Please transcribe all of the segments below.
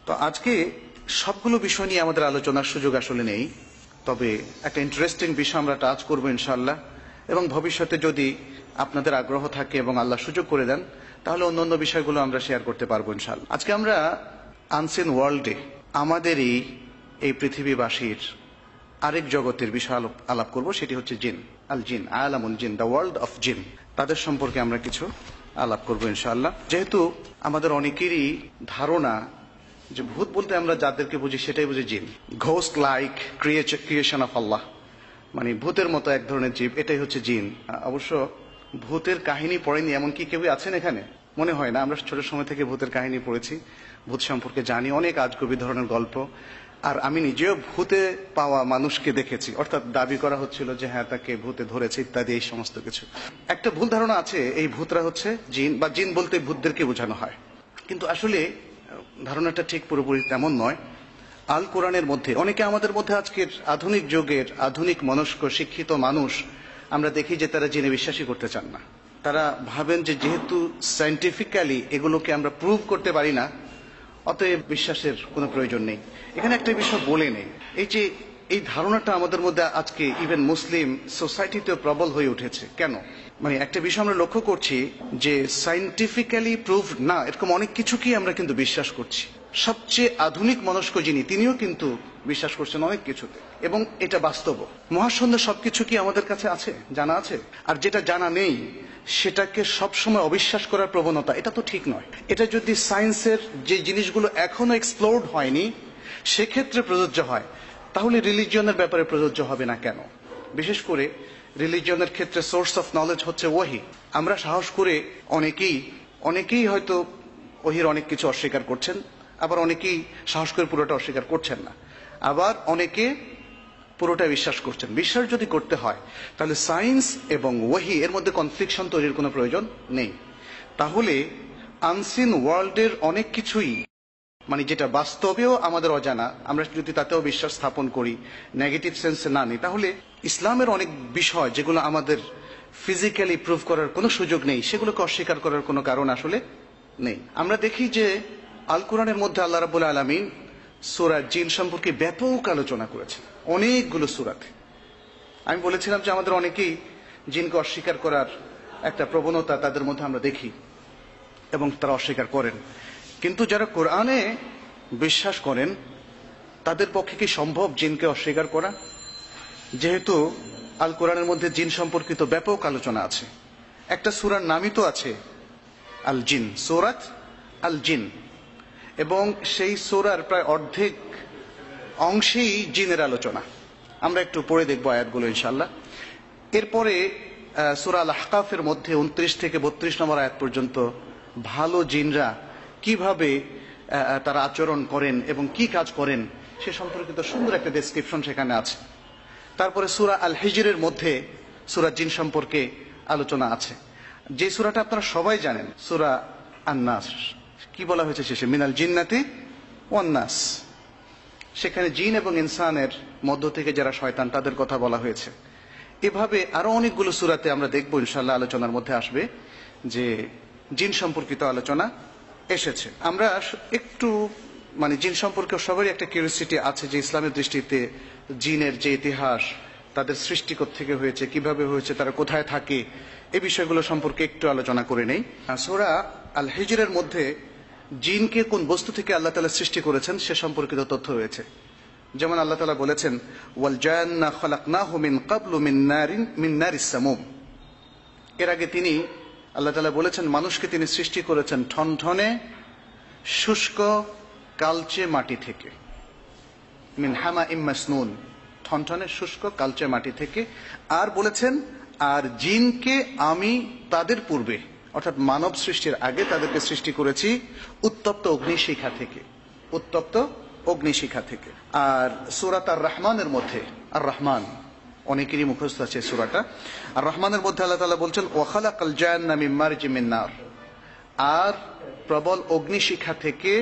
তো আজকে সবগুলো বিষয় নিয়ে আমাদের আলোচনার সুযোগ আসলে নেই, তবে একটা ইন্টারেস্টিং বিষয় আমরা টাচ করবো ইনশাআল্লাহ, এবং ভবিষ্যতে যদি আপনাদের আগ্রহ থাকে এবং আল্লাহ সুযোগ করে দেন তাহলে অন্যান্য বিষয়গুলো আমরা শেয়ার করতে পারবো ইনশাআল্লাহ। আজকে আমরা আনসিন ওয়ার্ল্ডে আমাদেরই এই পৃথিবীবাসীর আরেক জগতের বিষয় আলাপ করব, সেটি হচ্ছে জিন। আল জিন, আলামুল জিন, দ্য ওয়ার্ল্ড অফ জিন। তাদের সম্পর্কে আমরা কিছু আলাপ করবো ইনশাআল্লাহ। যেহেতু আমাদের অনেকেরই ধারণা যে ভূত বলতে আমরা যাদেরকে বুঝি সেটাই বুঝি জিন, ঘোস্ট লাইক ক্রিয়েশন অফ আল্লাহ, মানে ভূতের মতো এক ধরনের জীব, এটাই হচ্ছে জিন। অবশ্য ভূতের কাহিনী পড়েনি এমন কি কেউ আছেন এখানে? মনে হয় না। আমরা ছোট সময় থেকে ভূতের কাহিনী পড়েছি, ভূত সম্পর্কে জানি, অনেক আজগুবি ধরনের গল্প। আর আমি নিজেও ভূতে পাওয়া মানুষকে দেখেছি, অর্থাৎ দাবি করা হচ্ছিল যে হ্যাঁ তাকে ভূতে ধরেছে ইত্যাদি, এই সমস্ত কিছু। একটা ভুল ধারণা আছে এই ভূতরা হচ্ছে জিন, বা জিন বলতে ভূতদেরকে বোঝানো হয়, কিন্তু আসলে ধারণাটা ঠিক পুরোপুরি তেমন নয়। আল কোরআনের মধ্যে অনেকে আমাদের মধ্যে আজকের আধুনিক যুগের আধুনিক মনস্ক শিক্ষিত মানুষ আমরা দেখি যে তারা জিনে বিশ্বাসই করতে চান না। তারা ভাবেন যে যেহেতু সায়েন্টিফিক্যালি এগুলোকে আমরা প্রুভ করতে পারি না, অতএব বিশ্বাসের কোনো প্রয়োজন নেই। এখানে একটা বিষয় বলে নেই, এই ধারণাটা আমাদের মধ্যে আজকে ইভেন মুসলিম সোসাইটিতেও প্রবল হয়ে উঠেছে। কেন? মানে একটা বিষয় আমরা লক্ষ্য করছি যে সায়েন্টিফিক্যালি প্রুভড না এরকম অনেক কিছুকেই আমরা কিন্তু বিশ্বাস করছি। সবচেয়ে আধুনিক মনস্ক যিনি, তিনিও কিন্তু বিশ্বাস করছেন অনেক কিছুতে, এবং এটা বাস্তব। মহাশূন্য সবকিছু কি আমাদের কাছে আছে, জানা আছে? আর যেটা জানা নেই সেটাকে সবসময় অবিশ্বাস করার প্রবণতা, এটা তো ঠিক নয়। এটা যদি সায়েন্সের যে জিনিসগুলো এখনো এক্সপ্লোরড হয়নি সেক্ষেত্রে প্রযোজ্য হয়, তাহলে রিলিজিয়নের ব্যাপারে প্রযোজ্য হবে না কেন? বিশেষ করে রিলিজিয়নের ক্ষেত্রে সোর্স অফ নলেজ হচ্ছে ওহী। আমরা সাহস করে অনেকেই হয়তো ওহীর অনেক কিছু অস্বীকার করছেন, আবার অনেকেই সাহস করে পুরোটা অস্বীকার করছেন না, আবার অনেকে পুরোটা বিশ্বাস করছেন। বিশ্বাস যদি করতে হয় তাহলে সায়েন্স এবং ওহী এর মধ্যে কনফ্লিকশন তৈরির কোনো প্রয়োজন নেই। তাহলে আনসিন ওয়ার্ল্ডের অনেক কিছুই, মানে যেটা বাস্তবেও আমাদের অজানা, আমরা যদি তাতেও বিশ্বাস স্থাপন করি, নেগেটিভ সেন্সে না নিই, তাহলে ইসলামের অনেক বিষয় যেগুলো আমাদের ফিজিক্যালি প্রুভ করার কোনো সুযোগ নেই, সেগুলোকে অস্বীকার করার কোনো কারণ আসলে নেই। আমরা দেখি যে আল কোরআনের মধ্যে আল্লাহ রাব্বুল আলামিন সূরা জিন সম্পর্কে ব্যাপক আলোচনা করেছেন অনেকগুলো সূরাতে। আমি বলেছিলাম যে আমাদের অনেকেই জিনকে অস্বীকার করার একটা প্রবণতা তাদের মধ্যে আমরা দেখি, এবং তারা অস্বীকার করেন। কিন্তু যারা কোরআনে বিশ্বাস করেন তাদের পক্ষে কি সম্ভব জিনকে অস্বীকার করা? যেহেতু আল কোরআনের মধ্যে জিন সম্পর্কিত ব্যাপক আলোচনা আছে, একটা সূরার নামই তো আছে আল জিন, সূরাত আল জিন, এবং সেই সূরার প্রায় অর্ধেক অংশেই জিনের আলোচনা। আমরা একটু পড়ে দেখব আয়াতগুলো ইনশাআল্লাহ। এরপরে সূরা আল আহকাফের মধ্যে 29 থেকে 32 নম্বর আয়াত পর্যন্ত ভালো জিনরা কিভাবে তারা আচরণ করেন এবং কি কাজ করেন সে সম্পর্কিত সুন্দর একটা ডেসক্রিপশন সেখানে আছে। তারপরে সূরা আল হিজরের মধ্যে সূরা জিন সম্পর্কে আলোচনা আছে, যে সূরাটা আপনারা সবাই জানেন, সূরা আন-নাস। কি বলা হয়েছে শেষে? মিনাল জিন্নাতি ওয়ান নাস। সেখানে জিন এবং ইনসানের মধ্য থেকে যারা শয়তান তাদের কথা বলা হয়েছে। এভাবে আরো অনেকগুলো সূরাতে আমরা দেখব ইনশাআল্লাহ, আলোচনার মধ্যে আসবে যে জিন সম্পর্কিত আলোচনা এসেছে। আমরা একটু মানে জিন সম্পর্কে সবারই একটা কিউরিওসিটি আছে যে ইসলামের দৃষ্টিতে জিনের যে ইতিহাস, তাদের সৃষ্টি থেকে হয়েছে, কিভাবে হয়েছে, তারা কোথায় থাকে, এই বিষয়গুলো সম্পর্কে একটু আলোচনা করে নেই। সূরা আল হিজরের মধ্যে জিনকে কোন বস্তু থেকে আল্লাহ তাআলা সৃষ্টি করেছেন সে সম্পর্কিত তথ্য রয়েছে। যেমন আল্লাহ তাআলা বলেছেন ওয়াল জান্না খালাকনাহু মিন ক্বাবলু মিন নারিস সামুম। এর আগে তিনি আল্লাহ তাআলা বলেছেন মানুষকে তিনি সৃষ্টি করেছেন ঠনঠনে শুষ্ক কালচে মাটি থেকে, মিন হামাইম মাসনুন, ঠনঠনে শুষ্ক কালচে মাটি থেকে। আর বলেছেন আর জিনকে আমি তাদের পূর্বে, অর্থাৎ মানব সৃষ্টির আগে তাদেরকে সৃষ্টি করেছি উত্তপ্ত অগ্নিশিখা থেকে, উত্তপ্ত অগ্নিশিখা থেকে। আর সূরা আর রহমানের মধ্যে, আর রহমান অনেকেরই মুখস্থ আছে সূরাটা, আর রহমানের মধ্যে আল্লাহ তাআলা বলছেন ওয়া খালাকাল জান্না মিন মারজিম মিন নার, আর প্রবল অগ্নিশিখা থেকে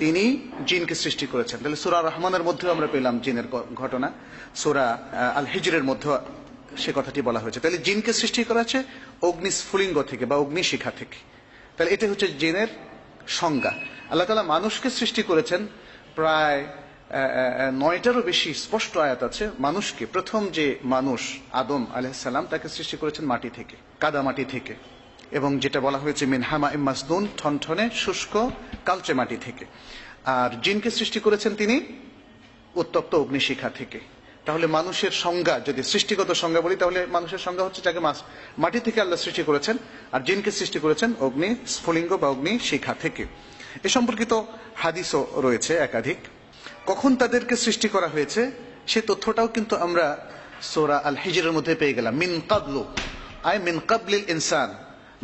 তিনি জিনকে সৃষ্টি করেছেন। তাহলে সূরা রহমানের মধ্যেও আমরা পেলাম জিনের ঘটনা, সূরা আল হিজরের মধ্যে সে কথাটি বলা হয়েছে। তাহলে জিনকে সৃষ্টি করা হচ্ছে অগ্নিস্ফুলিঙ্গ থেকে বা অগ্নিশিখা থেকে। তাহলে এটা হচ্ছে জিনের সংজ্ঞা। আল্লাহ তাআলা মানুষকে সৃষ্টি করেছেন প্রায় 9টারও বেশি স্পষ্ট আয়াত আছে। মানুষকে, প্রথম যে মানুষ আদম আলাইহিস সালাম, তাকে সৃষ্টি করেছেন মাটি থেকে, কাদা মাটি থেকে, এবং যেটা বলা হয়েছে মিন হামাইম মাসনুন, ঠনঠনে শুষ্ক কালচে মাটি থেকে। আর জিনকে সৃষ্টি করেছেন তিনি উত্তপ্ত অগ্নিশিখা থেকে। তাহলে মানুষের সংজ্ঞা, যদি সৃষ্টিগত সংজ্ঞা বলি, তাহলে মানুষের সংজ্ঞা হচ্ছে যাকে মাটি থেকে আল্লাহ সৃষ্টি করেছেন, আর জিনকে সৃষ্টি করেছেন অগ্নি স্ফুলিঙ্গ বা অগ্নি শিখা থেকে। এ সম্পর্কিত হাদিসও রয়েছে একাধিক। কখন তাদেরকে সৃষ্টি করা হয়েছে সে তথ্যটাও কিন্তু আমরা সূরা আল হিজরের মধ্যে পেয়ে গেলাম। মিন কাবলু, আই মিন কাবলিল ইনসান,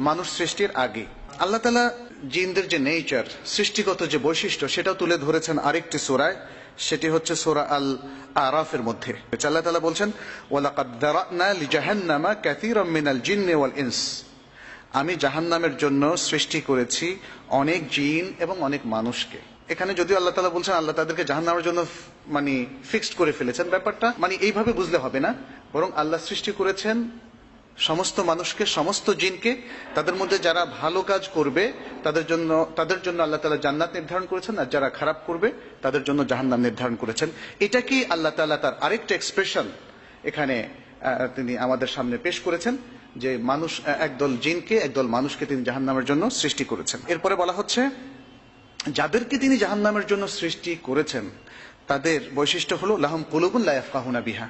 মানুষ সৃষ্টির আগে। আল্লাহ তাআলা জিনদের যে নেচার, সৃষ্টিগত যে বৈশিষ্ট্য, সেটাও তুলে ধরেছেন আরেকটি সূরায়, সেটি হচ্ছে সূরা আল আরাফের মধ্যে। আল্লাহ তাআলা বলছেন, ওয়ালাকাদ দারানা লিজাহান্নামা কাসীরাম মিনাল জিন্নি ওয়াল ইনস, আমি জাহান্নামের জন্য সৃষ্টি করেছি অনেক জিন এবং অনেক মানুষকে। এখানে যদিও আল্লাহ তাআলা বলছেন আল্লাহ তাদেরকে জাহান্নামের জন্য মানে ফিক্সড করে ফেলেছেন, ব্যাপারটা মানে এইভাবে বুঝলে হবে না, বরং আল্লাহ সৃষ্টি করেছেন সমস্ত মানুষকে, সমস্ত জিনকে। তাদের মধ্যে যারা ভালো কাজ করবে তাদের জন্য আল্লাহ তাআলা জান্নাত নির্ধারণ করেছেন, আর যারা খারাপ করবে তাদের জন্য জাহান্নাম নির্ধারণ করেছেন। এটা কি আল্লাহ তাআলা তার আরেকটা এক্সপ্রেশন এখানে তিনি আমাদের সামনে পেশ করেছেন, যে মানুষ, একদল জিনকে একদল মানুষকে তিনি জাহান্নামের জন্য সৃষ্টি করেছেন। এরপরে বলা হচ্ছে যাদেরকে তিনি জাহান্নামের জন্য সৃষ্টি করেছেন তাদের বৈশিষ্ট্য হলো লাহুম কুলুবুন লা ইয়াফকাহুনা বিহা,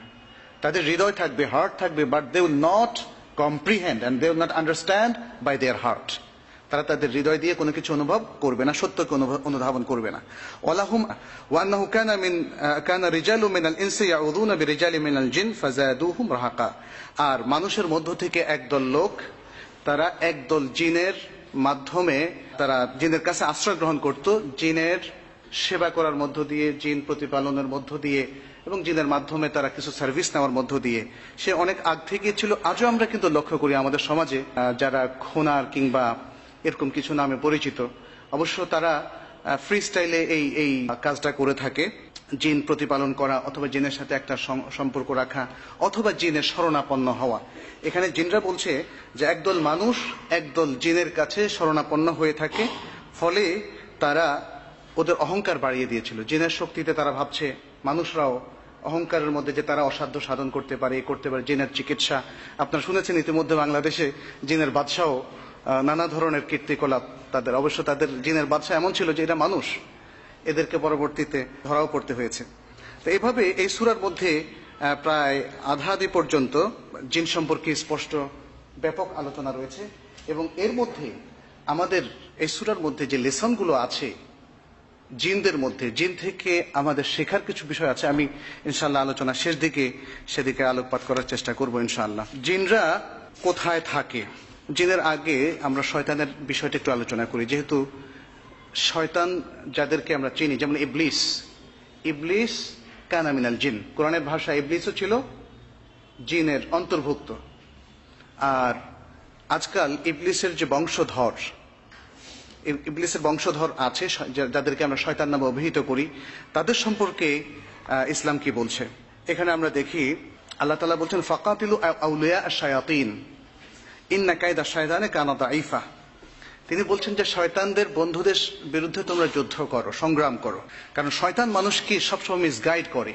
তাদের হৃদয় থাকবে, হার্ট থাকবে, but they will not comprehend and they will not understand by their heart. তারা তাদের হৃদয় দিয়ে কোনো কিছু অনুভব করবে না, সত্যকে অনুধাবন করবে না। ওয়ালাহুম ওয়ান্নাহু কানা রিজালু মিনাল ইনসি ইয়াউযুনা বিরিজালি মিনাল জিন ফাযাদুহুম রাহাকা, আর মানুষের মধ্য থেকে একদল লোক, তারা একদল জিনের মাধ্যমে, তারা জিনের কাছে আশ্রয় গ্রহণ করত, জিনের সেবা করার মধ্য দিয়ে, জিন প্রতিপালনের মধ্য দিয়ে, এবং জিনের মাধ্যমে তারা কিছু সার্ভিস নেওয়ার মধ্য দিয়ে। সে অনেক আগ থেকে ছিল। আজও আমরা কিন্তু লক্ষ্য করি আমাদের সমাজে যারা খুনার কিংবা এরকম কিছু নামে পরিচিত, অবশ্য তারা ফ্রি স্টাইলে এই কাজটা করে থাকে, জিন প্রতিপালন করা, অথবা জিনের সাথে একটা সম্পর্ক রাখা, অথবা জিনের শরণাপন্ন হওয়া। এখানে জিনরা বলছে যে একদল মানুষ একদল জিনের কাছে শরণাপন্ন হয়ে থাকে, ফলে তারা ওদের অহংকার বাড়িয়ে দিয়েছিল। জিনের শক্তিতে তারা ভাবছে, মানুষরাও অহংকারের মধ্যে যে তারা অসাধ্য সাধন করতে পারে, করতে পারে। জিনের চিকিৎসা আপনারা শুনেছেন ইতিমধ্যে, বাংলাদেশে জিনের বাদশাহ নানা ধরনের কীর্তিকলাপ তাদের। অবশ্য তাদের জিনের বাদশাহ এমন ছিল যে এরা মানুষ, এদেরকে পরবর্তীতে ধরাও পড়তে হয়েছে। তো এইভাবে এই সূরার মধ্যে প্রায় আধাআধি পর্যন্ত জিন সম্পর্কে স্পষ্ট ব্যাপক আলোচনা রয়েছে, এবং এর মধ্যে আমাদের এই সূরার মধ্যে যে লেসনগুলো আছে জিনদের মধ্যে, জিন থেকে আমাদের শেখার কিছু বিষয় আছে। আমি ইনশাআল্লাহ আলোচনা শেষ দিকে সেদিকে আলোকপাত করার চেষ্টা করব ইনশাআল্লাহ। জিনরা কোথায় থাকে? জিনের আগে আমরা শয়তানের বিষয়টা একটু আলোচনা করি, যেহেতু শয়তান যাদেরকে আমরা চিনি, যেমন ইবলিস কানা মিনাল জিন, কোরআনের ভাষা ইবলিসও ছিল জিনের অন্তর্ভুক্ত। আর আজকাল ইবলিসের যে বংশধর, ইবলিসের বংশধর আছে যাদেরকে আমরা শয়তান নামে অভিহিত করি, তাদের সম্পর্কে ইসলাম কি বলছে? এখানে আমরা দেখি আল্লাহ তাআলা বলছেন, ফাকাতিলু আউলিয়া আশ-শায়াতিন ইন্না কায়দা শায়তানি কানা দাঈফা। তিনি বলছেন যে শয়তানদের বন্ধুদের বিরুদ্ধে তোমরা যুদ্ধ করো, সংগ্রাম করো, কারণ শয়তান মানুষকে সবসময় মিসগাইড করে।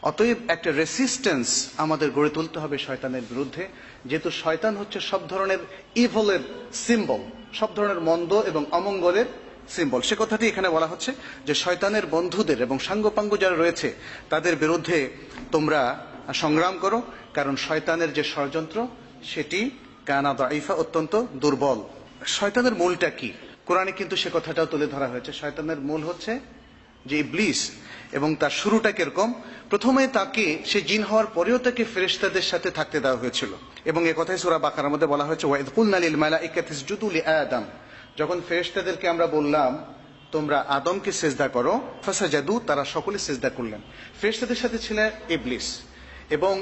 অতএব একটা রেসিস্টেন্স আমাদের গড়ে তুলতে হবে শয়তানের বিরুদ্ধে, যেহেতু শয়তান হচ্ছে সব ধরনের ইভলের সিম্বল, সব ধরনের মন্দ এবং অমঙ্গলের সিম্বল। সে কথাটি এখানে বলা হচ্ছে যে শয়তানের বন্ধুদের এবং সাঙ্গপাঙ্গ যারা রয়েছে তাদের বিরুদ্ধে তোমরা সংগ্রাম করো, কারণ শয়তানের যে ষড়যন্ত্র সেটি কানা দাঈফা, অত্যন্ত দুর্বল। শয়তানের মূলটা কি? কোরআনে কিন্তু সে কথাটাও তুলে ধরা হয়েছে। শয়তানের মূল হচ্ছে যে ইবলিস, এবং তার শুরুটা কিরকম? প্রথমে তাকে, সে জিন হওয়ার পরেও তাকে ফেরেশতাদের সাথে থাকতে দেওয়া হয়েছিল, এবং এই কথাই সূরা বাকারার মধ্যে বলা হয়েছে, ওয়াইদ কুলনা লিল মালাইকাতি ইসজুদু লিআদম, যখন ফেরেশতাদেরকে আমরা বললাম তোমরা আদমকে সিজদা করো, ফাসাজাদু, তারা সকলে সিজদা করলেন। ফেরেশতাদের সাথে ছিল ইবলিস, এবং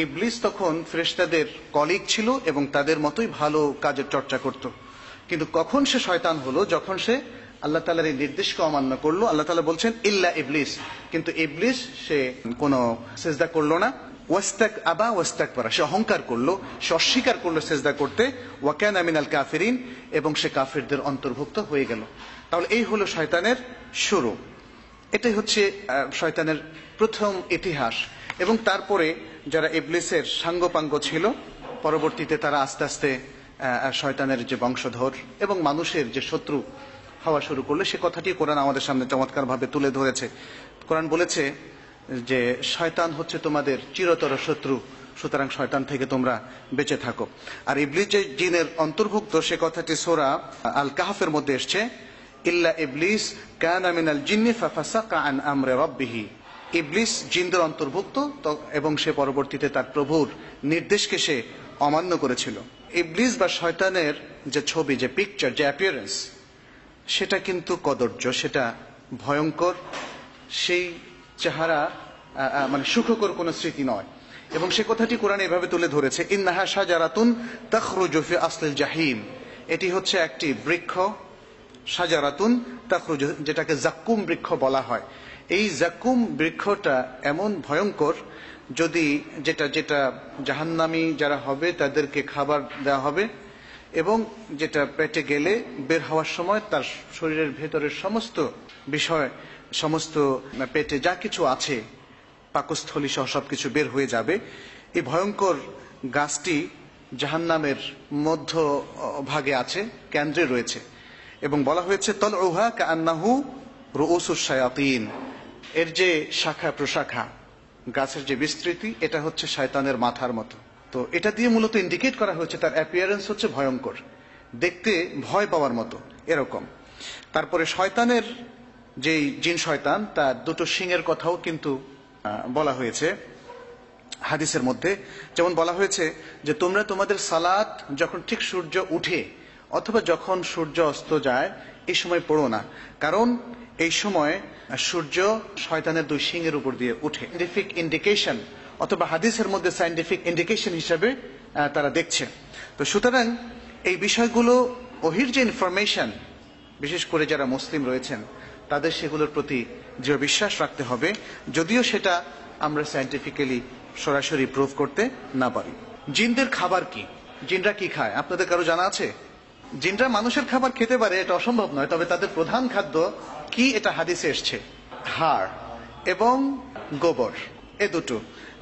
ইবলিস তখন ফেরেশতাদের কলিগ ছিল এবং তাদের মতোই ভালো কাজের চর্চা করত। কিন্তু কখন সে শয়তান হলো? যখন সে আল্লাহ তাআলার এই নির্দেশকে অমান্য করলো। আল্লাহ তাআলা বলছেন ইল্লা ইবলিস, কিন্তু ইবলিস সে কোনো সিজদা করলো না। ওয়াস্তাকবারা, সে অহংকার করলো, সে অস্বীকার করলো সিজদা করতে। ওয়া কানা মিনাল কাফিরিন, এবং সে কাফিরদের অন্তর্ভুক্ত হয়ে গেল। তাহলে এই হলো শয়তানের শুরু। এটাই হচ্ছে শয়তানের প্রথম ইতিহাস। এবং তারপরে যারা ইবলিসের সাঙ্গপাঙ্গ ছিল, পরবর্তীতে তারা আস্তে আস্তে শয়তানের যে বংশধর এবং মানুষের যে শত্রু হওয়া শুরু করলো, সে কথাটি কোরআন আমাদের সামনে চমৎকারভাবে তুলে ধরেছে। কোরআন বলেছে যে শয়তান হচ্ছে তোমাদের চিরতর শত্রু, সুতরাং শয়তান থেকে তোমরা বেঁচে থাকো। আর ইবলিস যে জিনের অন্তর্ভুক্ত, সে কথাটি সূরা আল কাহফের মধ্যে এসছে, ইল্লা ইবলিস কানা মিনাল জিন্নি ফাফাসাকা আন আমরি রাব্বিহি। ইবলিস জিনদের অন্তর্ভুক্ত এবং সে পরবর্তীতে তার প্রভুর নির্দেশকে সে অমান্য করেছিল। ইবলিস বা শয়তানের যে ছবি, যে পিকচার, যে অ্যাপিয়ারেন্স, সেটা কিন্তু কদর্য, সেটা ভয়ঙ্কর। সেই চেহারা মানে সুখকর কোনো স্মৃতি নয়। এবং সে কথাটি কোরআন এভাবে তুলে ধরেছে, ইন্নাহা শাজারাতুন তাখরুজু ফি আসলিল জাহিম। এটি হচ্ছে একটি বৃক্ষ, শাজারাতুন তাখরুজু, যেটাকে জাক্কুম বৃক্ষ বলা হয়। এই জাক্কুম বৃক্ষটা এমন ভয়ঙ্কর, যদি যেটা জাহান্নামী যারা হবে তাদেরকে খাবার দেওয়া হবে, এবং যেটা পেটে গেলে বের হওয়ার সময় তার শরীরের ভেতরের সমস্ত বিষয়, সমস্ত পেটে যা কিছু আছে, পাকস্থলী সহ সবকিছু বের হয়ে যাবে। এই ভয়ঙ্কর গাছটি জাহান্নামের মধ্য ভাগে আছে, কেন্দ্রে রয়েছে। এবং বলা হয়েছে তলউহা কাআন্নাহু রুউসুশ শায়াতিন। এর যে শাখা প্রশাখা, গাছের যে বিস্তৃতি, এটা হচ্ছে শয়তানের মাথার মতো। তো এটা দিয়ে মূলত ইন্ডিকেট করা হয়েছে তার অ্যাপিয়ারেন্স হচ্ছে ভয়ঙ্কর, দেখতে ভয় পাওয়ার মতো এরকম। তারপরে শয়তানের যেই জিন শয়তান, তার দুটো শিংয়ের কথাও কিন্তু বলা হয়েছে হাদিসের মধ্যে। যেমন বলা হয়েছে যে তোমরা তোমাদের সালাত যখন ঠিক সূর্য উঠে অথবা যখন সূর্য অস্ত যায়, এই সময় পড়ো না, কারণ এই সময় সূর্য শয়তানের দুই শিংয়ের উপর দিয়ে উঠে। সাইন্টিফিক ইন্ডিকেশন অথবা হাদিসের মধ্যে সাইন্টিফিক ইন্ডিকেশন হিসেবে তারা দেখছে। তো সুতরাং এই বিষয়গুলো, ওহির যে ইনফরমেশন, বিশেষ করে যারা মুসলিম রয়েছেন তাদের সেগুলোর প্রতি দৃঢ় বিশ্বাস রাখতে হবে, যদিও সেটা আমরা সাইন্টিফিক্যালি সরাসরি প্রুভ করতে না পারি। জিনদের খাবার কি? জিনরা কি খায় আপনাদের কারো জানা আছে? জিনরা মানুষের খাবার খেতে পারে, এটা অসম্ভব নয়, তবে তাদের প্রধান খাদ্য কি এটা হাদিসে এসছে, হাড় এবং গোবর, এ দুটো।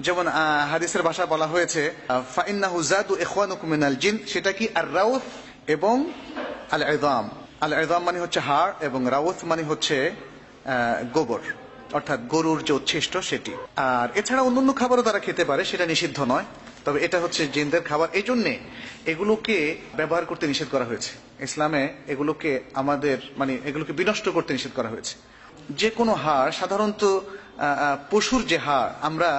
যেমন হাদিসের ভাষা বলা হয়েছে ফাইন্নাহু যাদু ইখওয়ানুকুম মিনাল জিন, সেটা কি আর রাউথ এবং আল ইযাম। আল ইযাম মানে হচ্ছে হাড় এবং রাউথ মানে হচ্ছে গোবর, অর্থাৎ গরুর যে উচ্ছিষ্ট সেটি। আর এছাড়া অন্যান্য খাবারও তারা খেতে পারে, সেটা নিষিদ্ধ নয়, তবে এটা হচ্ছে জিনদের খাবার। এই জন্যে এগুলোকে ব্যবহার করতে নিষেধ করা হয়েছে ইসলামে। এগুলোকে আমাদের এগুলোকে বিনষ্ট করতে নিষেধ করা হয়েছে। যে কোনো হাড়, সাধারণত পশুর যে হাড়, আমরা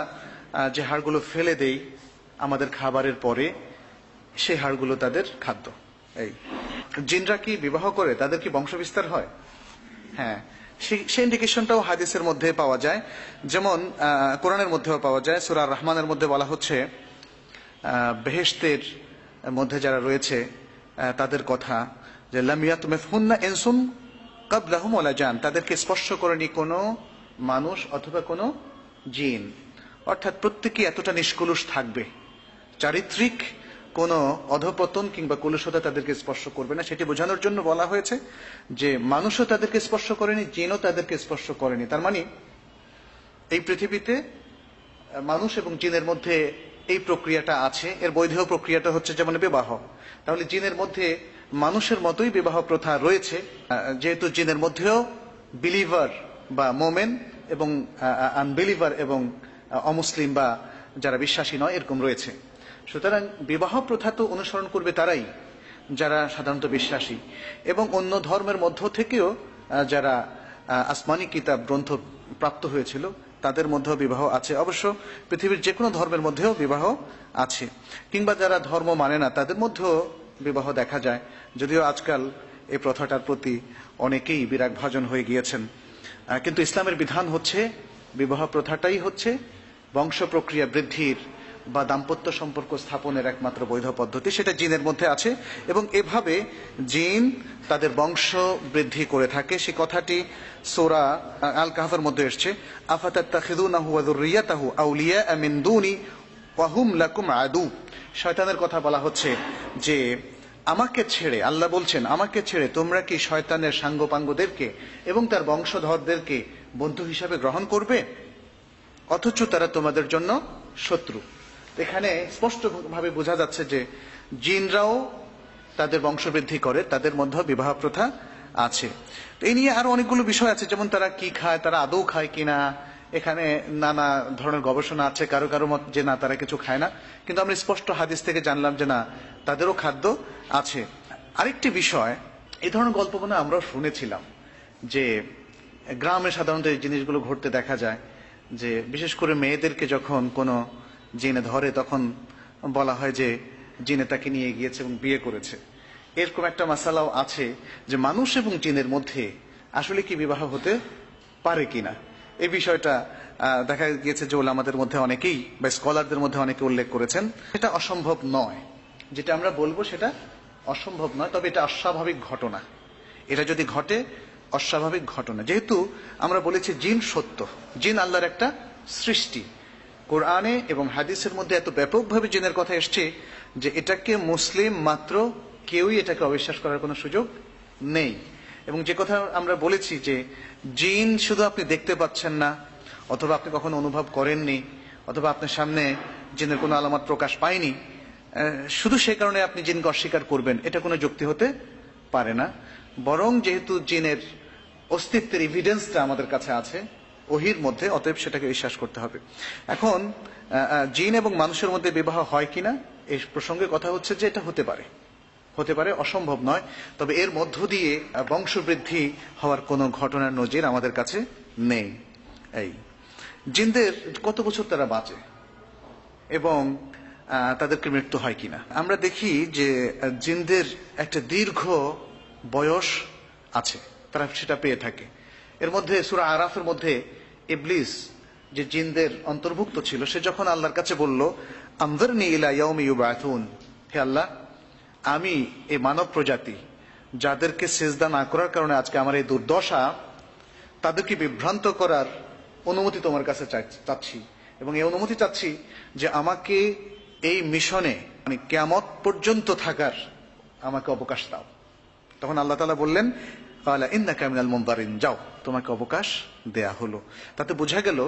যে হাড়গুলো ফেলে দেই আমাদের খাবারের পরে, সেই হাড়গুলো তাদের খাদ্য। এই জিনরা কি বিবাহ করে, তাদের কি বংশবিস্তার হয়? হ্যাঁ, সেই ইন্ডিকেশনটাও হাদিসের মধ্যে পাওয়া যায়। যেমন কোরআনের মধ্যেও পাওয়া যায়। সূরা আর রহমানের মধ্যে বলা হচ্ছে বেহেশতের মধ্যে যারা রয়েছে তাদের কথা, যে লাম ইয়াতমিসহুন্না ইনসুন ক্বাবলাহুম ওয়ালা জান, তাদেরকে স্পর্শ করেনি কোনো মানুষ অথবা কোনো জিন। অর্থাৎ প্রত্যেকেই এতটা নিষ্কলুষ থাকবে, চারিত্রিক কোনো অধপতন কিংবা কলুষতা তাদেরকে স্পর্শ করবে না। সেটি বোঝানোর জন্য বলা হয়েছে যে মানুষও তাদেরকে স্পর্শ করেনি, জিনও তাদেরকে স্পর্শ করেনি। তার মানে এই পৃথিবীতে মানুষ এবং জিনের মধ্যে এই প্রক্রিয়াটা আছে। এর বৈধ প্রক্রিয়াটা হচ্ছে যেমন বিবাহ। তাহলে জিনের মধ্যে মানুষের মতোই বিবাহ প্রথা রয়েছে, যেহেতু জিনের মধ্যেও বিলিভার বা মোমেন এবং আনবিলিভার এবং অমুসলিম বা যারা বিশ্বাসী নয় এরকম রয়েছে। সুতরাং বিবাহ প্রথা তো অনুসরণ করবে তারাই যারা সাধারণত বিশ্বাসী, এবং অন্য ধর্মের মধ্য থেকেও যারা আসমানি কিতাব গ্রন্থ প্রাপ্ত হয়েছিল তাদের মধ্যেও বিবাহ আছে। অবশ্য পৃথিবীর যে কোনো ধর্মের মধ্যেও বিবাহ আছে, কিংবা যারা ধর্ম মানে না তাদের মধ্যেও বিবাহ দেখা যায়, যদিও আজকাল এই প্রথাটার প্রতি অনেকেই বিরাগ ভাজন হয়ে গিয়েছেন। কিন্তু ইসলামের বিধান হচ্ছে বিবাহ প্রথাটাই হচ্ছে বংশ প্রক্রিয়া বৃদ্ধির বা দাম্পত্য সম্পর্ক স্থাপনের একমাত্র বৈধ পদ্ধতি। সেটা জিনের মধ্যে আছে এবং এভাবে জিন তাদের বংশ বৃদ্ধি করে থাকে। সে কথাটি সূরা আল কাহফের মধ্যে এসেছে, আফাতাত্তাখিযুনাহু ওয়া যুররিয়াতাহু আউলিয়া মিন দুনি ওয়া হুম লাকুম আদু। শয়তানের কথা বলা হচ্ছে যে আমাকে ছেড়ে, আল্লাহ বলছেন আমাকে ছেড়ে তোমরা কি শয়তানের সাঙ্গপাঙ্গদেরকে এবং তার বংশধরদেরকে বন্ধু হিসাবে গ্রহণ করবে, অথচ তারা তোমাদের জন্য শত্রু। এখানে স্পষ্টভাবে বোঝা যাচ্ছে যে জিনরাও তাদের বংশবৃদ্ধি করে, তাদের মধ্যে বিবাহ প্রথা আছে। এই নিয়ে আরো অনেকগুলো বিষয় আছে, যেমন তারা কি খায়, তারা আদৌ খায় কিনা, এখানে নানা ধরনের গবেষণা আছে। কারো কারো মত যে না, তারা কিছু খায় না, কিন্তু আমরা স্পষ্ট হাদিস থেকে জানলাম যে না, তাদেরও খাদ্য আছে। আরেকটি বিষয়, এই ধরনের গল্পগুলো আমরাও শুনেছিলাম যে গ্রামে সাধারণত এই জিনিসগুলো ঘটতে দেখা যায়, যে বিশেষ করে মেয়েদেরকে যখন কোনো জিনে ধরে তখন বলা হয় যে জিনে তাকে নিয়ে গিয়েছে এবং বিয়ে করেছে। এরকম একটা মাসালাও আছে যে মানুষ এবং জিনের মধ্যে আসলে কি বিবাহ হতে পারে কিনা। এই বিষয়টা দেখা গিয়েছে যে ওলামাদের মধ্যে অনেকেই বা স্কলারদের মধ্যে অনেকে উল্লেখ করেছেন। এটা অসম্ভব নয়, যেটা আমরা বলবো সেটা অসম্ভব নয়, তবে এটা অস্বাভাবিক ঘটনা। এটা যদি ঘটে অস্বাভাবিক ঘটনা, যেহেতু আমরা বলেছি জিন সত্য, জিন আল্লাহর একটা সৃষ্টি। কোরআনে এবং হাদিসের মধ্যে এত ব্যাপকভাবে জিনের কথা এসছে যে এটাকে মুসলিম মাত্র কেউই এটাকে অবিশ্বাস করার কোনো সুযোগ নেই। এবং যে কথা আমরা বলেছি যে জিন শুধু আপনি দেখতে পাচ্ছেন না, অথবা আপনি কখনো অনুভব করেননি, অথবা আপনার সামনে জিনের কোনো আলামত প্রকাশ পায়নি, শুধু সে কারণে আপনি জিনকে অস্বীকার করবেন, এটা কোনো যুক্তি হতে পারে না। বরং যেহেতু জিনের অস্তিত্বের এভিডেন্সটা আমাদের কাছে আছে ওহির মধ্যে, অতএব সেটাকে বিশ্বাস করতে হবে। এখন জিন এবং মানুষের মধ্যে বিবাহ হয় কিনা এই প্রসঙ্গে কথা হচ্ছে যে এটা হতে পারে, হতে পারে, অসম্ভব নয়। তবে এর মধ্য দিয়ে বংশবৃদ্ধি হওয়ার কোনো ঘটনার নজির আমাদের কাছে নেই। এই জিনদের কত বছর তারা বাঁচে এবং তাদেরকে মৃত্যু হয় কিনা, আমরা দেখি যে জিনদের একটা দীর্ঘ বয়স আছে, তারা সেটা পেয়ে থাকে। এর মধ্যে সূরা আরাফের মধ্যে ইবলিস যে জিনদের অন্তর্ভুক্ত ছিল, সে যখন আল্লাহর কাছে বলল আনযিরনি ইলা ইয়াউমি ইউবআথুন, হে আল্লাহ, আমি এই মানব প্রজাতি যাদেরকে সিজদা না করার কারণে আজকে আমার এই দুর্দশা, তাদেরকে বিভ্রান্ত করার অনুমতি তোমার কাছে চাচ্ছি, এবং এই অনুমতি চাচ্ছি যে আমাকে এই মিশনে মানে কিয়ামত পর্যন্ত থাকার আমাকে অবকাশ দাও। তখন আল্লাহ তাআলা বললেন ক্বালা ইন্নাকা মিনাল মুনযারিন, যাও, তোমাকে অবকাশ দেয়া হলো। তাতে বোঝা গেল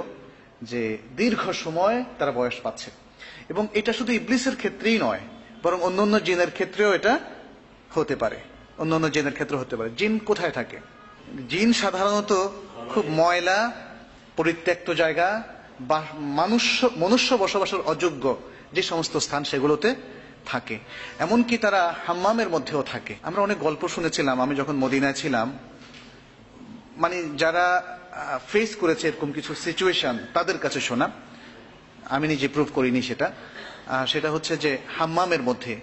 যে দীর্ঘ সময় তারা বয়স পাচ্ছে। এবং এটা শুধু ইবলিসের ক্ষেত্রেই নয়, বরং অন্যান্য জিনের ক্ষেত্রেও এটা হতে পারে, অন্যান্য জিনের ক্ষেত্রে হতে পারে। জিন কোথায় থাকে? জিন সাধারণত খুব ময়লা পরিত্যক্ত জায়গা বা মনুষ্য বসবাসের অযোগ্য যে সমস্ত স্থান সেগুলোতে থাকে। এমনকি তারা হাম্মামের মধ্যেও থাকে। আমরা অনেক গল্প শুনেছিলাম আমি যখন মদিনায় ছিলাম, মানে যারা ফেস করেছে এরকম কিছু সিচুয়েশন তাদের কাছে শোনা, আমি নিজে প্রুভ করিনি সেটা হচ্ছে যে হাম্মামের মধ্যে,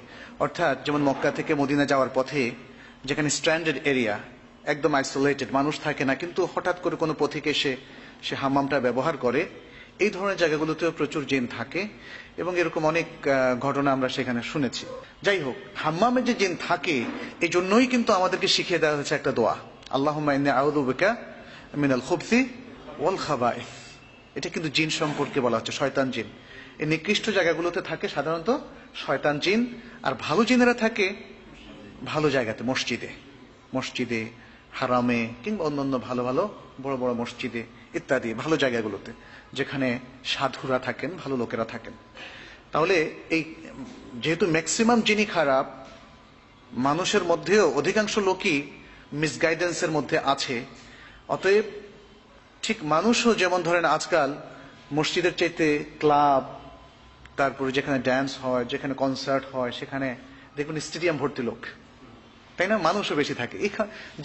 অর্থাৎ যেমন মক্কা থেকে মদিনা যাওয়ার পথে যেখানে স্ট্র্যান্ডেড এরিয়া, একদম আইসোলেটেড, মানুষ থাকে না, কিন্তু হঠাৎ করে কোনো পথিক এসে সে হাম্মামটা ব্যবহার করে, এই ধরনের জায়গাগুলোতেও প্রচুর জিন থাকে এবং এরকম অনেক ঘটনা আমরা সেখানে শুনেছি। যাই হোক, হাম্মামে যে জিন থাকে এই জন্যই কিন্তু আমাদেরকে শিখিয়ে দেওয়া হয়েছে একটা দোয়া, আল্লাহুম্মা ইন্নী আউযু বিকা মিনাল খুবসি ওয়াল খাবাইস। এটা কিন্তু জিন সম্পর্কে বলা হচ্ছে, শয়তান জিন এই নিকৃষ্ট জায়গাগুলোতে থাকে সাধারণত শয়তান জিন, আর ভালো জিনেরা থাকে ভালো জায়গাতে, মসজিদে, হারামে, কিংবা অন্যান্য ভালো ভালো বড় বড় মসজিদে ইত্যাদি ভালো জায়গাগুলোতে, যেখানে সাধুরা থাকেন, ভালো লোকেরা থাকেন। তাহলে এই যেহেতু ম্যাক্সিমাম জিনই খারাপ, মানুষের মধ্যেও অধিকাংশ লোকই মিসগাইডেন্সের মধ্যে আছে, অতএব ঠিক মানুষও যেমন ধরেন আজকাল মসজিদের চাইতে ক্লাব, তারপরে যেখানে ড্যান্স হয়, যেখানে কনসার্ট হয়, সেখানে দেখবেন স্টেডিয়াম ভর্তি লোক, তাই না? মানুষও বেশি থাকে।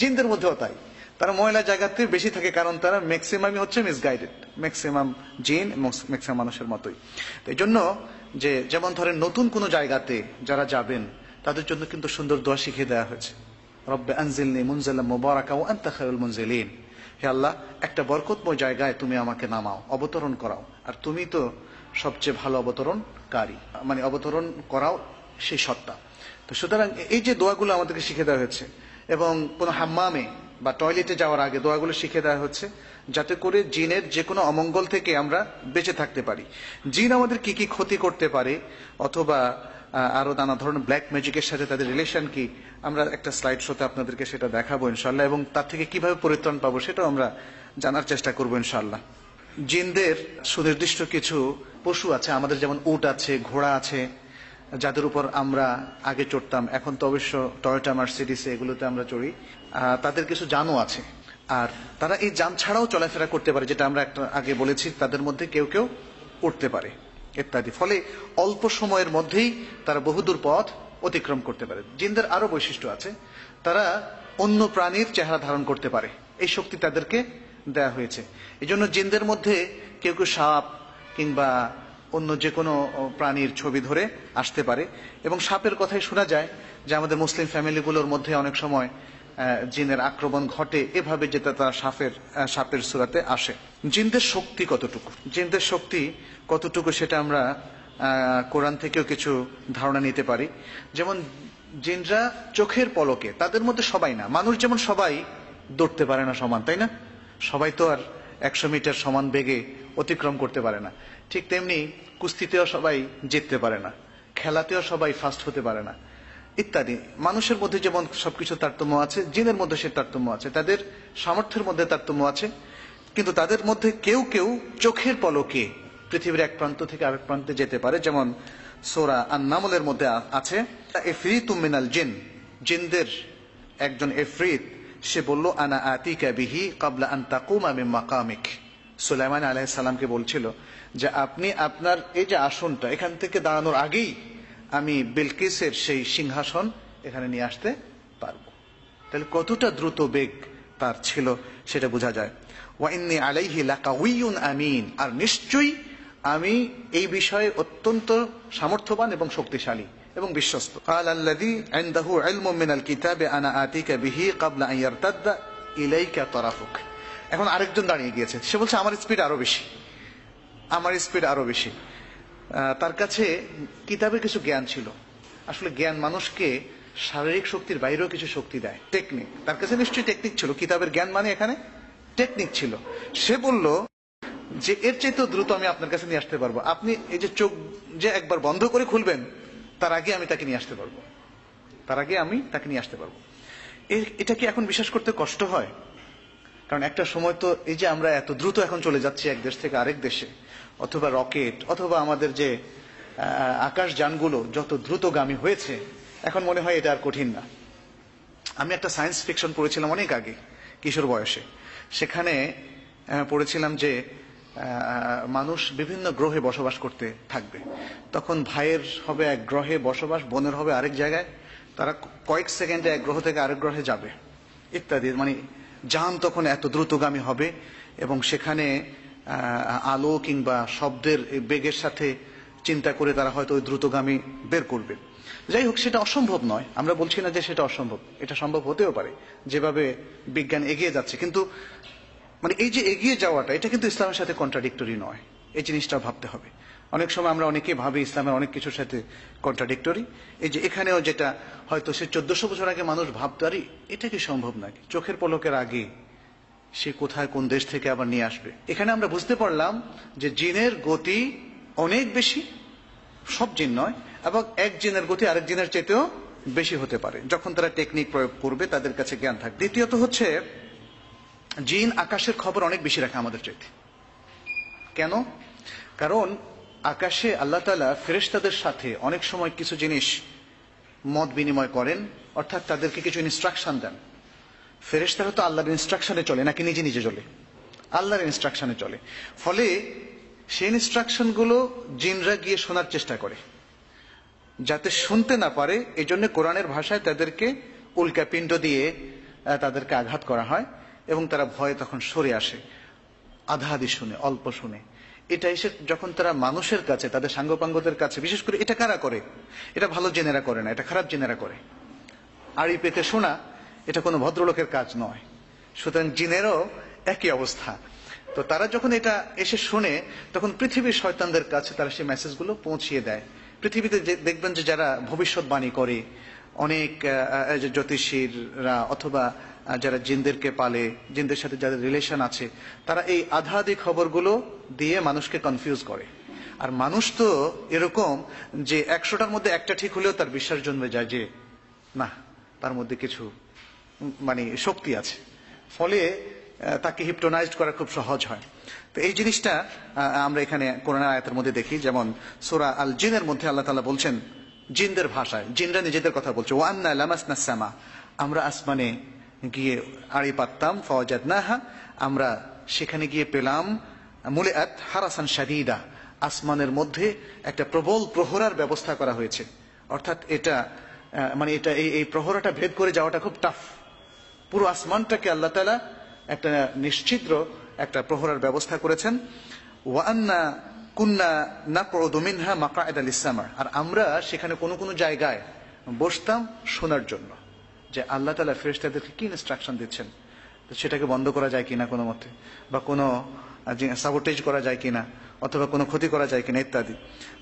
জিনদের মধ্যেও তাই, তারা ময়লা জায়গাতে বেশি থাকে, কারণ তারা ম্যাক্সিমামই হচ্ছে মিসগাইডেড, ম্যাক্সিমাম জিন ম্যাক্সিমাম মানুষের মতোই। এই জন্য যে যেমন ধরেন নতুন কোনো জায়গাতে যারা যাবেন তাদের জন্য কিন্তু সুন্দর দোয়া শিখিয়ে দেওয়া হয়েছে, রব্বে আনজিলনি মুনজালাম মুবারাকা ওয়া আনতা খায়রুল মুনজিলিন, হে আল্লাহ, একটা বরকতময় জায়গায় তুমি আমাকে নামাও, অবতরণ করাও, আর তুমি তো সবচেয়ে ভালো অবতরণকারী, মানে অবতরণ করাও সেই সত্তা। তো সুতরাং এই যে দোয়াগুলো আমাদেরকে শিখে দেওয়া হয়েছে, এবং কোনো হাম্মামে বা টয়লেটে যাওয়ার আগে দোয়াগুলো শিখে দেওয়া হচ্ছে, যাতে করে জিনের যে কোনো অমঙ্গল থেকে আমরা বেঁচে থাকতে পারি। জিন আমাদের কি কি ক্ষতি করতে পারে, অথবা আরো নানা ধরনের ব্ল্যাক ম্যাজিকের সাথে তাদের রিলেশন কি, আমরা একটা স্লাইড শোতে আপনাদেরকে সেটা দেখাবো ইনশাআল্লাহ, এবং তার থেকে কিভাবে পরিত্রাণ পাবো সেটাও আমরা জানার চেষ্টা করবো ইনশাআল্লাহ। জিনদের সুনির্দিষ্ট কিছু পশু আছে আমাদের, যেমন উট আছে, ঘোড়া আছে, যাদের উপর আমরা আগে চড়তাম, এখন তো অবশ্য টয়োটা মার্সিডিস এগুলোতে আমরা চড়ি। তাদের কিছু যানও আছে, আর তারা এই যান ছাড়াও চলাফেরা করতে পারে, যেটা আমরা একটা আগে বলেছি, তাদের মধ্যে কেউ কেউ উঠতে পারে ইত্যাদি। ফলে অল্প সময়ের মধ্যেই তারা বহুদূর পথ অতিক্রম করতে পারে। জিনদের আরো বৈশিষ্ট্য আছে, তারা অন্য প্রাণীর চেহারা ধারণ করতে পারে, এই শক্তি তাদেরকে দেয়া হয়েছে। এই জন্য জিনদের মধ্যে কেউ কেউ সাপ কিংবা অন্য যে কোনো প্রাণীর ছবি ধরে আসতে পারে, এবং সাপের কথাই শোনা যায় যে আমাদের মুসলিম ফ্যামিলিগুলোর মধ্যে অনেক সময় জিনের আক্রমণ ঘটে এভাবে, যেটা তারা সাপের সুরাতে আসে। জিনদের শক্তি কতটুকু, জিনদের শক্তি কতটুকু সেটা আমরা কোরআন থেকেও কিছু ধারণা নিতে পারি। যেমন জিনরা চোখের পলকে, তাদের মধ্যে সবাই না, মানুষ যেমন সবাই দৌড়তে পারে না সমান, তাই না? সবাই তো আর 100 মিটার সমান বেগে অতিক্রম করতে পারে না। ঠিক তেমনি কুস্তিতেও সবাই জিততে পারে না, খেলাতেও সবাই ফার্স্ট হতে পারে না ইত্যাদি। মানুষের মধ্যে যেমন সবকিছু তারতম্য আছে, জিনের মধ্যে সে তারতম্য আছে, তাদের সামর্থ্যের মধ্যে তারতম্য আছে। কিন্তু তাদের মধ্যে কেউ কেউ চোখের পলকে পৃথিবীর এক প্রান্ত থেকে আরেক প্রান্তে যেতে পারে। যেমন সূরা আন-নামলের মধ্যে আছে, ইফরিতুম মিনাল জিন, জিনদের একজন ইফরিত, সে বলল আনা আতিকা বিহি ক্বাবলা আন তাকুমা মিন মাকামিক। সুলাইমান আলাইহিস সালামকে বলছিল যে আপনি আপনার এই যে আসনটা, এখান থেকে দাঁড়ানোর আগেই আমি বিলকিসের সেই সিংহাসন এখানে নিয়ে আসতে পারবো। তাহলে কতটা দ্রুত বেগ তার ছিল সেটা বোঝা যায়। ওয়া ইন্নী আলাইহি লাকাউইয়ুন আমিন, আর নিশ্চয়ই আমি এই বিষয়ে অত্যন্ত সামর্থ্যবান এবং শক্তিশালী এবং বিশ্বস্ত। আল্লাযী ইনদাহু ইলমুম মিনাল কিতাবি আনা আতিকা বিহি ক্বাবলা আন ইয়ারতাদ্দা ইলাইকা তারাফুক। এখন আরেকজন দাঁড়িয়ে গিয়েছে, সে বলছে আমার স্পিড আরো বেশি, আমার স্পিড আরো বেশি। তার কাছে কিতাবের কিছু জ্ঞান ছিল। আসলে জ্ঞান মানুষকে শারীরিক শক্তির বাইরেও কিছু শক্তি দেয়, টেকনিক। তার কাছে নিশ্চয়ই টেকনিক ছিল, কিতাবের জ্ঞান মানে এখানে টেকনিক ছিল। সে বলল যে এর চাইতেও দ্রুত আমি আপনার কাছে নিয়ে আসতে পারবো। আপনি এই যে চোখ যে একবার বন্ধ করে খুলবেন, তার আগে আমি তাকে নিয়ে আসতে পারবো, তার আগে আমি তাকে নিয়ে আসতে পারবো। এটা কি এখন বিশ্বাস করতে কষ্ট হয়? কারণ একটা সময় তো এই যে আমরা এত দ্রুত এখন চলে যাচ্ছি এক দেশ থেকে আরেক দেশে, অথবা রকেট, অথবা আমাদের যে আকাশ যানগুলো যত দ্রুতগামী হয়েছে, এখন মনে হয় এটা আর কঠিন না। আমি একটা সায়েন্স ফিকশন পড়েছিলাম অনেক আগে, কিশোর বয়সে। সেখানে পড়েছিলাম যে মানুষ বিভিন্ন গ্রহে বসবাস করতে থাকবে। তখন ভাইয়ের হবে এক গ্রহে বসবাস, বোনের হবে আরেক জায়গায়, তারা কয়েক সেকেন্ডে এক গ্রহ থেকে আরেক গ্রহে যাবে ইত্যাদি। মানে যান তখন এত দ্রুতগামী হবে, এবং সেখানে আলো কিংবা শব্দের বেগের সাথে চিন্তা করে তারা হয়তো ওই দ্রুতগামী বের করবে। যাই হোক, সেটা অসম্ভব নয়, আমরা বলছি না যে সেটা অসম্ভব, এটা সম্ভব হতেও পারে যেভাবে বিজ্ঞান এগিয়ে যাচ্ছে। কিন্তু মানে এই যে এগিয়ে যাওয়াটা, এটা কিন্তু ইসলামের সাথে কন্ট্রাডিক্টরি নয়, এই জিনিসটা ভাবতে হবে। অনেক সময় আমরা অনেকে ভাবি ইসলামের অনেক কিছুর সাথে কন্ট্রাডিক্টরি। এই যে এখানেও যেটা হয়তো সে 1400 বছর আগে মানুষ ভাবতো, আরে এটা কি সম্ভব নাকি, চোখের পলকের আগে সে কোথায় কোন দেশ থেকে আবার নিয়ে আসবে। এখানে আমরা বুঝতে পারলাম যে জিনের গতি অনেক বেশি, সব জিন নয়, এবং এক জিনের গতি আরেক জিনের চাইতেও বেশি হতে পারে যখন তারা টেকনিক প্রয়োগ করবে, তাদের কাছে জ্ঞান থাকবে। দ্বিতীয়ত হচ্ছে, জিন আকাশের খবর অনেক বেশি রাখে আমাদের চাইতে। কেন? কারণ আকাশে আল্লাহ তাআলা ফেরেশতাদের সাথে অনেক সময় কিছু জিনিস মত বিনিময় করেন, অর্থাৎ তাদেরকে কিছু ইনস্ট্রাকশন দেন। ফেরেশতারা তো আল্লাহর ইনস্ট্রাকশনে চলে, নাকি নিজে নিজে চলে? আল্লাহর ইনস্ট্রাকশনে চলে। ফলে সেই ইনস্ট্রাকশনগুলো জিনরা গিয়ে শোনার চেষ্টা করে, যাতে শুনতে না পারে। এই জন্য কোরআনের ভাষায় তাদেরকে উল্কাপিণ্ড দিয়ে তাদেরকে আঘাত করা হয়, এবং তারা ভয়ে তখন সরে আসে, আধা আধি শুনে, অল্প শুনে। এটা এসে যখন তারা মানুষের কাছে, তাদের সাঙ্গপাঙ্গদের কাছে, বিশেষ করে এটা কারা করে? এটা ভালো জেনেরা করে না, এটা খারাপ জেনেরা করে। আড়ি পেতে শোনা এটা কোনো ভদ্রলোকের কাজ নয়। সুতরাং জিনেরও একই অবস্থা। তো তারা যখন এটা এসে শুনে, তখন পৃথিবীর শয়তানদের কাছে তারা সেই মেসেজগুলো পৌঁছিয়ে দেয়। পৃথিবীতে দেখবেন যে যারা ভবিষ্যৎবাণী করে, অনেক জ্যোতিষীরা অথবা যারা জিনদেরকে পালে, জিনদের সাথে যাদের রিলেশন আছে, তারা এই আধা আধি খবরগুলো দিয়ে মানুষকে কনফিউজ করে। আর মানুষ তো এরকম যে 100টার মধ্যে একটা ঠিক হলেও তার বিশ্বাস জন্মে যায় যে না, তার মধ্যে কিছু মানে শক্তি আছে, ফলে তাকে হিপটোনাইজড করা খুব সহজ হয়। তো এই জিনিসটা আমরা এখানে কোরআনের আয়াতের মধ্যে দেখি। যেমন সূরা আল জিনের মধ্যে আল্লাহ তাআলা বলছেন জিনদের ভাষায়, জিনরা নিজেদের কথা বলছে, ওয়ান্না লামাসনা সামা, আমরা আসমানে গিয়ে আড়ি পাততাম, ফাওয়াজাদনাহা, আমরা সেখানে গিয়ে পেলাম মুলিআত হারাসান শাদীদা, আসমানের মধ্যে একটা প্রবল প্রহরার ব্যবস্থা করা হয়েছে। অর্থাৎ এটা মানে এটা এই প্রহরাটা ভেদ করে যাওয়াটা খুব টাফ। পুরো আসমানটাকে আল্লাহ তাআলা একটা নিশ্চিদ্র একটা প্রহরার ব্যবস্থা করেছেন। ওয়ান্না কুন্না নাকউদু মিনহা মাকআদা লিস-সামা, আর আমরা সেখানে কোন কোন জায়গায় বসতাম শোনার জন্য যে আল্লাহ তাআলা ফেরেশতাদেরকে কি ইনস্ট্রাকশন দিচ্ছেন, তো সেটাকে বন্ধ করা যায় কিনা কোনো মতে, বা কোনো সাবোটেজ করা যায় কিনা, অথবা কোনো ক্ষতি করা যায় কিনা ইত্যাদি।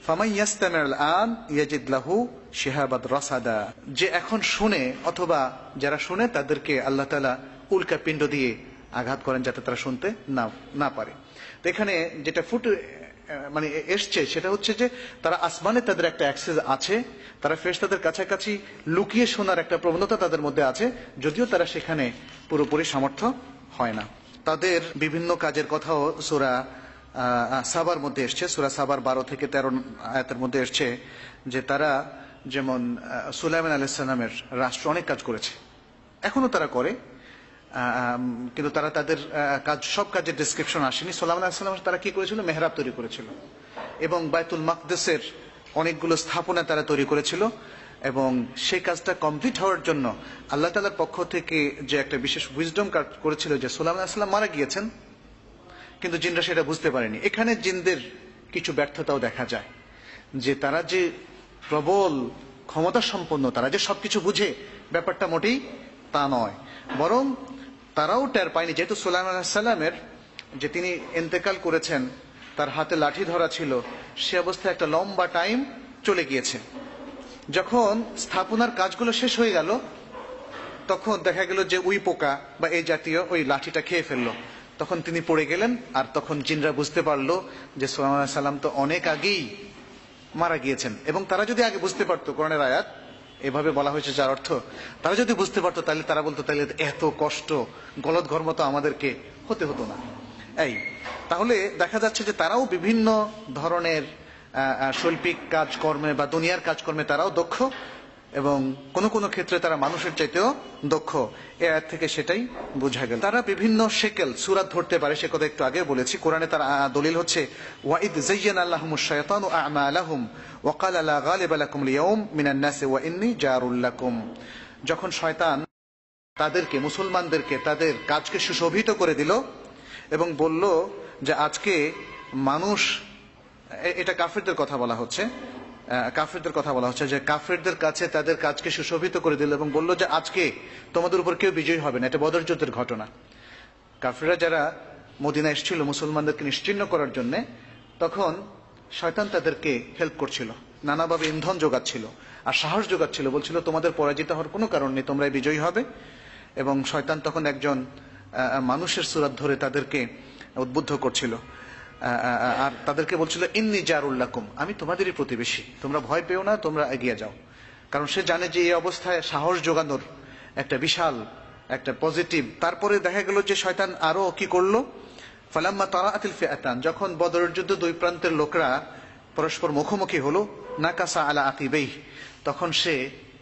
ফামাই ইয়াস্তামিউল আন ইয়াজিদ লাহু শিহাবাদ রাসাদা, যে এখন শুনে অথবা যারা শুনে তাদেরকে আল্লাহ তাআলা উল্কা পিণ্ড দিয়ে আঘাত করেন যাতে তারা শুনতে না পারে। তো এখানে যেটা মানে এসছে সেটা হচ্ছে যে তারা আসমানে তাদের একটা অ্যাক্সেস আছে, তারা ফেরেশতাদের কাছাকাছি লুকিয়ে শোনার একটা প্রবণতা তাদের মধ্যে আছে, যদিও তারা সেখানে পুরোপুরি সামর্থ্য হয় না। তাদের বিভিন্ন কাজের কথাও সূরা সাবার মধ্যে এসছে, সূরা সাবার 12 থেকে 13 আয়াতের মধ্যে এসছে যে তারা যেমন সুলাইমান আলাইহিস সালামের রাষ্ট্র অনেক কাজ করেছে, এখনো তারা করে, কিন্তু তারা তাদের কাজ সব কাজের ডেসক্রিপশন আসেনি। সুলাইমান আলাইহিস সালাম তারা কি করেছিল, মেহরাব তৈরি করেছিল, এবং বাইতুল মাকদেসের অনেকগুলো স্থাপনা তারা তৈরি করেছিল, এবং সেই কাজটা কমপ্লিট হওয়ার জন্য আল্লাহ তাআলার পক্ষ থেকে যে একটা বিশেষ উইজডম কাজ করেছিল যে সুলাইমান আলাইহিস সালাম মারা গিয়েছেন, কিন্তু জিনরা সেটা বুঝতে পারেনি। এখানে জিনদের কিছু ব্যর্থতাও দেখা যায়, যে তারা যে প্রবল ক্ষমতা সম্পন্ন, তারা যে সবকিছু বুঝে, ব্যাপারটা মোটেই তা নয়, বরং তারাও টের পায়নি। যেহেতু সুলাইমান আলাইহিস সালামের যে তিনি ইন্তেকাল করেছেন, তার হাতে লাঠি ধরা ছিল, সে অবস্থায় একটা লম্বা টাইম চলে গিয়েছে। যখন স্থাপনার কাজগুলো শেষ হয়ে গেল, তখন দেখা গেল যে উই পোকা বা এই জাতীয় ওই লাঠিটা খেয়ে ফেললো, তখন তিনি পড়ে গেলেন। আর তখন জিনরা বুঝতে পারলো যে সুলাইমান আলাইহিস সালাম তো অনেক আগেই মারা গিয়েছেন। এবং তারা যদি আগে বুঝতে পারতো, কোরআনের আয়াত এভাবে বলা হয়েছে যার অর্থ, তারা যদি বুঝতে পারতো তাহলে তারা বলতো তাহলে এত কষ্ট গলদ ঘর্ম তো আমাদেরকে হতে হতো না। তাহলে দেখা যাচ্ছে যে তারাও বিভিন্ন ধরনের শৈল্পিক কাজকর্মে বা দুনিয়ার কাজকর্মে তারাও দক্ষ, এবং কোন কোন ক্ষেত্রে তারা মানুষের চাইতেও দক্ষ। এর আয়াত থেকে সেটাই বোঝা গেল। তারা বিভিন্ন শেকেল সূরা ধরতে পারে, সে কথা একটু আগে বলেছি। কোরআনে তার দলিল হচ্ছে ওয়াইদ যায়্যানা লাহুমুশ শায়াতানু আমালাহুম ওয়া ক্বালা লা গালিবা লাকুম লিয়াউম মিনান নাসি ওয়া ইন্নী জারুল লাকুম, যখন শয়তান তাদেরকে, মুসলমানদেরকে তাদের কাজকে সুশোভিত করে দিল এবং বলল যে আজকে মানুষ, এটা কাফেরদের কথা বলা হচ্ছে, কাফেরদের কথা বলা হচ্ছে যে কাফেরদের কাছে তাদের কাজকে সুশোভিত করে দিল এবং বলল যে আজকে তোমাদের উপর কেউ বিজয়ী হবে না। এটা বদর যুদ্ধের ঘটনা। কাফেররা যারা মদিনা এসেছিল মুসলমানদেরকে নিশ্চিহ্ন করার জন্য, তখন শয়তান তাদেরকে হেল্প করছিল, নানাভাবে ইন্ধন যোগাচ্ছিল আর সাহস যোগাচ্ছিল, বলছিল তোমাদের পরাজিত হওয়ার কোনো কারণ নেই, তোমরাই বিজয়ী হবে। এবং শয়তান তখন একজন মানুষের সূরত ধরে তাদেরকে উদ্বুদ্ধ করছিল, আর তাদেরকে বলছিল ইন্নী জারুল লাকুম, আমি তোমাদেরই প্রতিবেশী, তোমরা ভয় পেও না, তোমরা এগিয়ে যাও। কারণ সে জানে যে এই অবস্থায় সাহস যোগানোর একটা বিশাল একটা পজিটিভ। তারপরে দেখা গেল যে শয়তান আরো কি করলো, ফালাম্মা তারাআতিল ফিআতান, যখন বদরের যুদ্ধে দুই প্রান্তের লোকরা পরস্পর মুখোমুখি হলো, নাকাসা আলা আকিবাইহি, তখন সে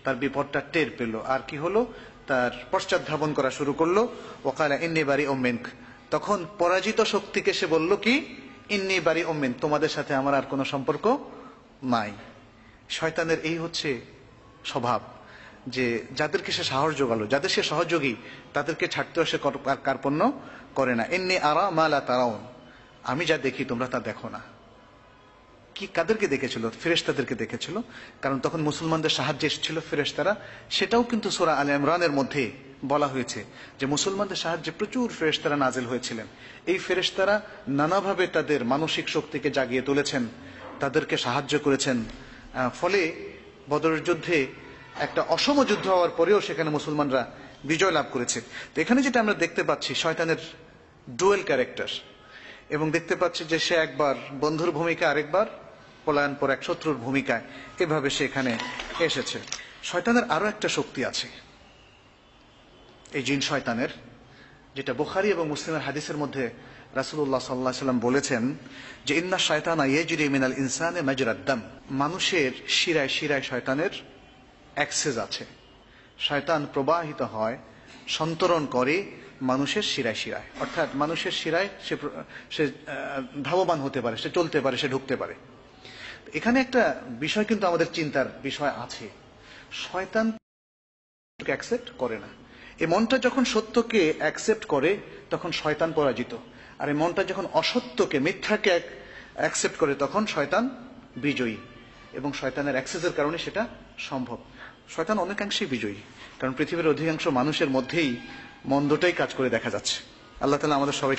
তার বিপদটা টের পেল, আর কি হলো, তার পশ্চাৎ করা শুরু করলো। ওয়াকালা ইন্নী বারিউম মিনক, তখন পরাজিত শক্তিকে সে বলল কি, ইন্নী বারিউম মিনক, তোমাদের সাথে আমার আর কোনো সম্পর্ক নাই। শয়তানের এই হচ্ছে স্বভাব, যে যাদেরকে সে সাহস যোগালো, যাদের সে সহযোগী, তাদেরকে ছাড়তেও সে কার্পণ্য করে না। ইন্নী আরা মা লা তারাউন, আমি যা দেখি তোমরা তা দেখো না। কি কাদেরকে দেখেছিল? ফেরেশতাদেরকে দেখেছিল, কারণ তখন মুসলমানদের সাহায্যে এসেছিল ফেরেশতারা। সেটাও কিন্তু সূরা আলে ইমরানের মধ্যে বলা হয়েছে যে মুসলমানদের সাহায্যে প্রচুর ফেরেশতারা নাজিল হয়েছিলেন। এই ফেরেশতারা নানাভাবে তাদের মানসিক শক্তিকে জাগিয়ে তুলেছেন, তাদেরকে সাহায্য করেছেন। ফলে বদরের যুদ্ধে একটা অসম যুদ্ধ হওয়ার পরেও সেখানে মুসলমানরা বিজয় লাভ করেছে। তো এখানে যেটা আমরা দেখতে পাচ্ছি, শয়তানের ডুয়েল ক্যারেক্টার, এবং দেখতে পাচ্ছি যে সে একবার বন্ধুর ভূমিকা, আরেকবার পলায়নপর এক শত্রুর ভূমিকায় এভাবে সে এখানে এসেছে। শয়তানের আরো একটা শক্তি আছে, এই জিন শয়তানের, যেটা বুখারী এবং মুসলিমের হাদিসের মধ্যে রাসূলুল্লাহ সাল্লাল্লাহু আলাইহি ওয়াসাল্লাম বলেছেন যে ইন্না শায়তানা ইয়াজরি মিনাল ইনসানি মাজরাদ দাম, মানুষের শিরায় শিরায় শয়তানের অ্যাক্সেস আছে। শয়তান প্রবাহিত হয়, সন্তরণ করে মানুষের শিরায় শিরায়, অর্থাৎ মানুষের শিরায় সে ধাবমান হতে পারে, সে চলতে পারে, সে ঢুকতে পারে। এখানে একটা বিষয় কিন্তু আমাদের চিন্তার বিষয় আছে, শয়তান অ্যাকসেপ্ট করে না। এই মনটা যখন সত্যকে অ্যাকসেপ্ট করে তখন শয়তান পরাজিত, আর এই মনটা যখন অসত্যকে, মিথ্যাকে অ্যাকসেপ্ট করে তখন শয়তান বিজয়ী, এবং শয়তানের অ্যাক্সেসের কারণে সেটা সম্ভব। শয়তান অনেকাংশেই বিজয়ী, কারণ পৃথিবীর অধিকাংশ মানুষের মধ্যেই মন্দটাই কাজ করে দেখা যাচ্ছে। আল্লাহ তাআলা আমাদের সবাইকে